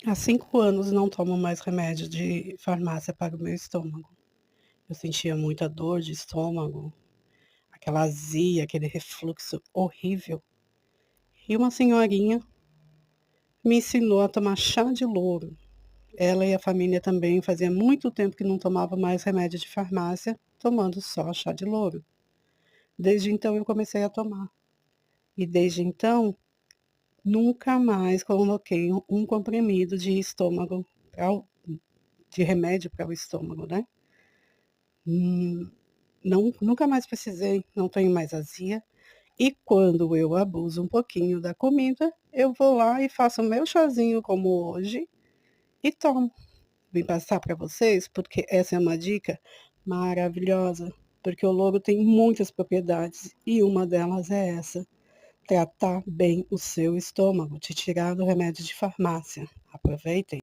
Há 5 anos não tomo mais remédio de farmácia para o meu estômago. Eu sentia muita dor de estômago, aquela azia, aquele refluxo horrível. E uma senhorinha me ensinou a tomar chá de louro. Ela e a família também fazia muito tempo que não tomava mais remédio de farmácia, tomando só chá de louro. Desde então eu comecei a tomar. E desde então, nunca mais coloquei um comprimido de estômago pra o de remédio para o estômago, né. Hum, não, nunca mais precisei, não tenho mais azia. E quando eu abuso um pouquinho da comida, eu vou lá e faço o meu chazinho como hoje e tomo. Vim passar para vocês, porque essa é uma dica maravilhosa, porque o louro tem muitas propriedades e uma delas é essa, tratar bem o seu estômago, te tirar do remédio de farmácia. Aproveitem.